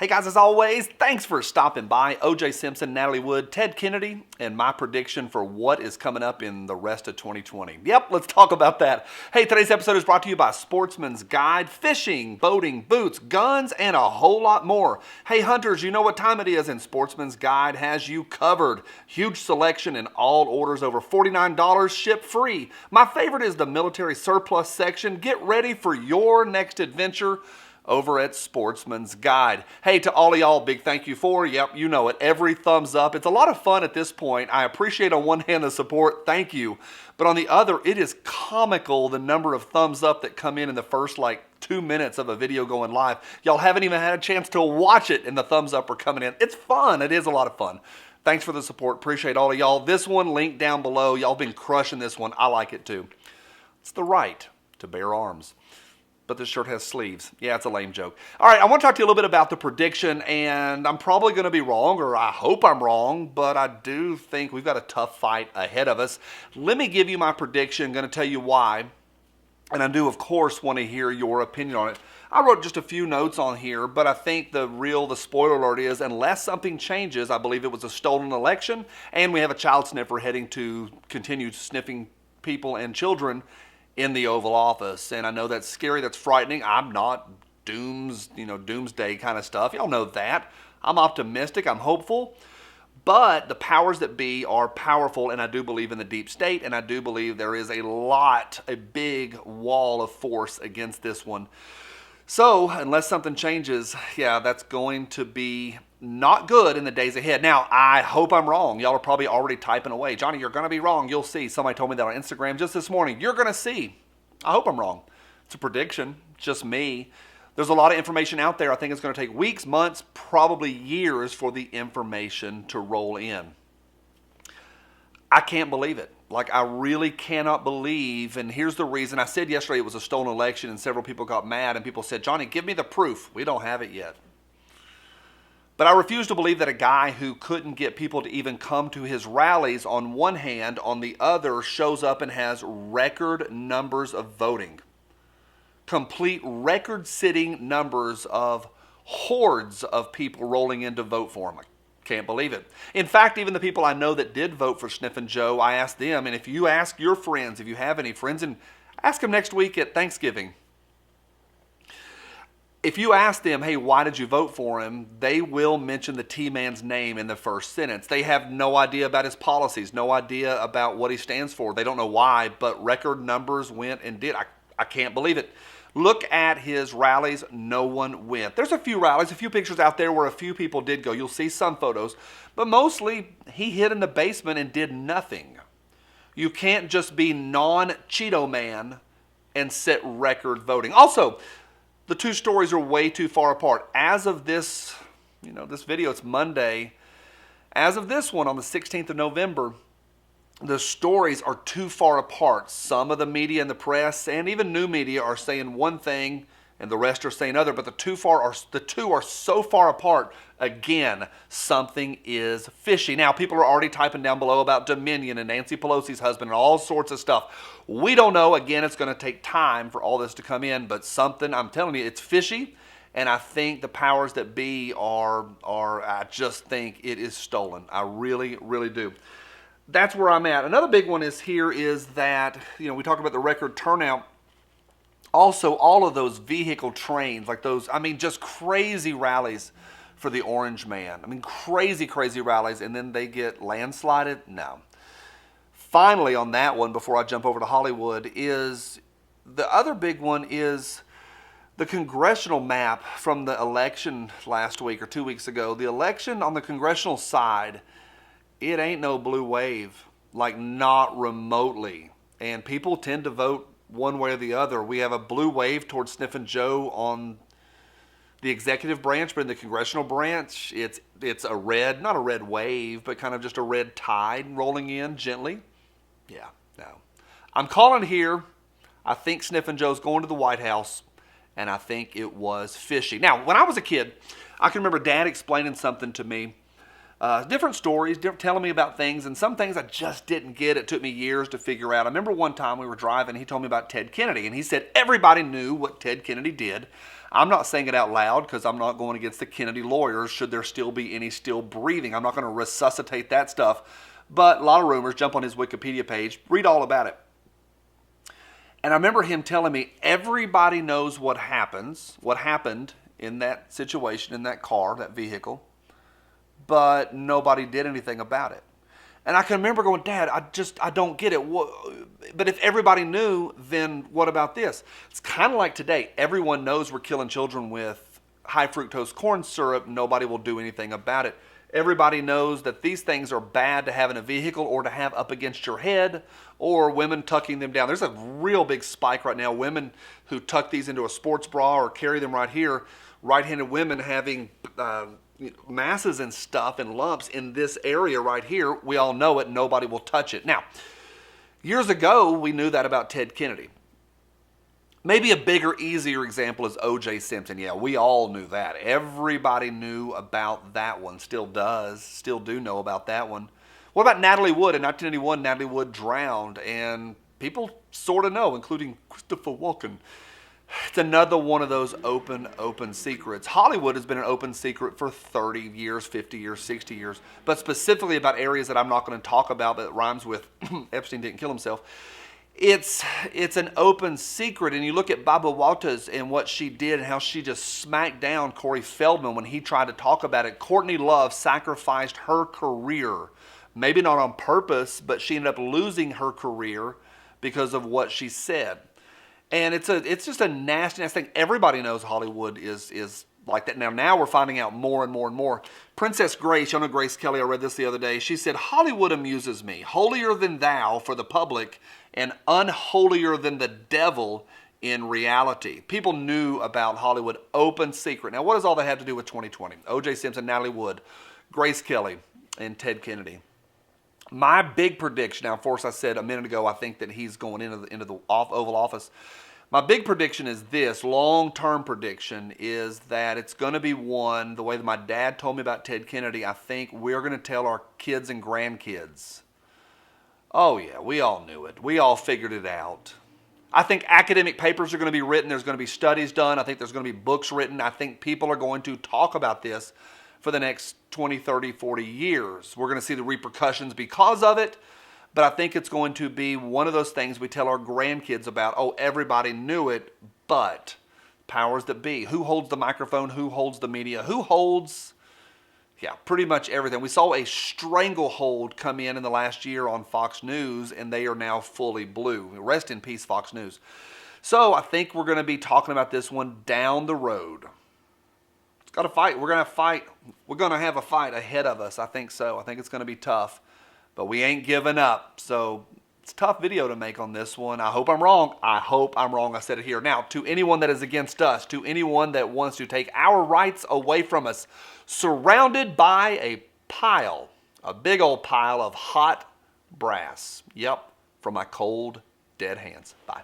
Hey guys, as always, thanks for stopping by. OJ Simpson, Natalie Wood, Ted Kennedy, and my prediction for what is coming up in the rest of 2020. Yep, let's talk about that. Hey, today's episode is brought to you by Sportsman's Guide, fishing, boating, boots, guns, and a whole lot more. Hey hunters, you know what time it is, and Sportsman's Guide has you covered. Huge selection in all orders over $49, ship free. My favorite is the military surplus section. Get ready for your next adventure over at Sportsman's Guide. Hey, to all of y'all, big thank you for, yep, you know it, every thumbs up. It's a lot of fun at this point. I appreciate on one hand the support, thank you. But on the other, it is comical the number of thumbs up that come in the first 2 minutes of a video going live. Y'all haven't even had a chance to watch it and the thumbs up are coming in. It's fun, it is a lot of fun. Thanks for the support, appreciate all of y'all. This one, link down below, y'all been crushing this one, I like it too. It's the right to bear arms. But this shirt has sleeves. Yeah, it's a lame joke. All right, I want to talk to you a little bit about the prediction, and I'm probably going to be wrong, or I hope I'm wrong, but I do think we've got a tough fight ahead of us. Let me give you my prediction. I'm going to tell you why, and I do, of course, want to hear your opinion on it. I wrote just a few notes on here, but I think the spoiler alert is, unless something changes, I believe it was a stolen election, and we have a child sniffer heading to continue sniffing people and children in the Oval Office. And I know that's scary, that's frightening. I'm not doomsday kind of stuff. Y'all know that. I'm optimistic, I'm hopeful. But the powers that be are powerful, and I do believe in the deep state, and I do believe there is a big wall of force against this one. So, unless something changes, yeah, that's going to be not good in the days ahead. Now, I hope I'm wrong. Y'all are probably already typing away. Johnny, you're going to be wrong. You'll see. Somebody told me that on Instagram just this morning. You're going to see. I hope I'm wrong. It's a prediction. Just me. There's a lot of information out there. I think it's going to take weeks, months, probably years for the information to roll in. I can't believe it. I really cannot believe, and here's the reason. I said yesterday it was a stolen election, and several people got mad, and people said, Johnny, give me the proof. We don't have it yet. But I refuse to believe that a guy who couldn't get people to even come to his rallies on one hand, on the other, shows up and has record numbers of voting. Complete record-setting numbers of hordes of people rolling in to vote for him. Can't believe it. In fact, even the people I know that did vote for Sniffin' Joe, I asked them, and if you ask your friends, if you have any friends, and ask them next week at Thanksgiving, if you ask them, hey, why did you vote for him, they will mention the T-Man's name in the first sentence. They have no idea about his policies, no idea about what he stands for. They don't know why, but record numbers went and did. I can't believe it. Look at his rallies. No one went. There's a few rallies, a few pictures out there where a few people did go. You'll see some photos. But mostly, he hid in the basement and did nothing. You can't just be non-Cheeto man and set record voting. Also, the two stories are way too far apart. As of this, this video, it's Monday. As of this one on the 16th of November, the stories are too far apart. Some of the media and the press and even new media are saying one thing and the rest are saying other, but the two are so far apart. Again, something is fishy. Now, people are already typing down below about Dominion and Nancy Pelosi's husband and all sorts of stuff. We don't know. Again, it's going to take time for all this to come in, but something, I'm telling you, it's fishy, and I think the powers that be I just think it is stolen. I really, really do. That's where I'm at. Another big one is that, we talk about the record turnout. Also, all of those vehicle trains, just crazy rallies for the Orange Man. Crazy, crazy rallies, and then they get landslided? No. Finally, on that one, before I jump over to Hollywood, is the other big one is the congressional map from the election last week or 2 weeks ago. The election on the congressional side, it ain't no blue wave, not remotely. And people tend to vote one way or the other. We have a blue wave towards Sniffin' Joe on the executive branch, but in the congressional branch, it's a red, not a red wave, but kind of just a red tide rolling in gently. Yeah, no. I'm calling here. I think Sniffin' Joe's going to the White House, and I think it was fishy. Now, when I was a kid, I can remember Dad explaining something to me different stories, telling me about things, and some things I just didn't get. It took me years to figure out. I remember one time we were driving, he told me about Ted Kennedy, and he said everybody knew what Ted Kennedy did. I'm not saying it out loud because I'm not going against the Kennedy lawyers, should there still be any still breathing. I'm not going to resuscitate that stuff, but a lot of rumors. Jump on his Wikipedia page, read all about it. And I remember him telling me everybody knows what happened in that situation, in that car, that vehicle, but nobody did anything about it. And I can remember going, Dad, I don't get it. But if everybody knew, then what about this? It's kind of like today. Everyone knows we're killing children with high fructose corn syrup. Nobody will do anything about it. Everybody knows that these things are bad to have in a vehicle or to have up against your head, or women tucking them down. There's a real big spike right now. Women who tuck these into a sports bra or carry them right here. Right-handed women having masses and stuff and lumps in this area right here. We all know it. Nobody will touch it. Now, years ago, we knew that about Ted Kennedy. Maybe a bigger, easier example is O.J. Simpson. Yeah, we all knew that. Everybody knew about that one. Still do know about that one. What about Natalie Wood? In 1981, Natalie Wood drowned, and people sort of know, including Christopher Walken. It's another one of those open secrets. Hollywood has been an open secret for 30 years, 50 years, 60 years, but specifically about areas that I'm not going to talk about, but it rhymes with Epstein didn't kill himself. It's an open secret, and you look at Barbara Walters and what she did and how she just smacked down Corey Feldman when he tried to talk about it. Courtney Love sacrificed her career, maybe not on purpose, but she ended up losing her career because of what she said. And it's just a nasty thing. Everybody knows Hollywood is like that. Now we're finding out more and more and more. Princess Grace, you know Grace Kelly, I read this the other day. She said, Hollywood amuses me. Holier than thou for the public and unholier than the devil in reality. People knew about Hollywood, open secret. Now, what does all that have to do with 2020? O.J. Simpson, Natalie Wood, Grace Kelly, and Ted Kennedy. My big prediction, now of course I said a minute ago I think that he's going into the Oval Office. My big prediction is this, long-term prediction, is that it's going to be one, the way that my dad told me about Ted Kennedy, I think we're going to tell our kids and grandkids. Oh yeah, we all knew it. We all figured it out. I think academic papers are going to be written. There's going to be studies done. I think there's going to be books written. I think people are going to talk about this for the next 20, 30, 40 years. We're going to see the repercussions because of it, but I think it's going to be one of those things we tell our grandkids about. Oh, everybody knew it, but powers that be. Who holds the microphone? Who holds the media? Who holds, pretty much everything. We saw a stranglehold come in the last year on Fox News, and they are now fully blue. Rest in peace, Fox News. So I think we're going to be talking about this one down the road. Got to fight. We're going to fight. We're going to have a fight ahead of us. I think so. I think it's going to be tough, but we ain't giving up. So it's a tough video to make on this one. I hope I'm wrong. I said it here. Now, to anyone that is against us, to anyone that wants to take our rights away from us, surrounded by a big old pile of hot brass. Yep, from my cold, dead hands. Bye.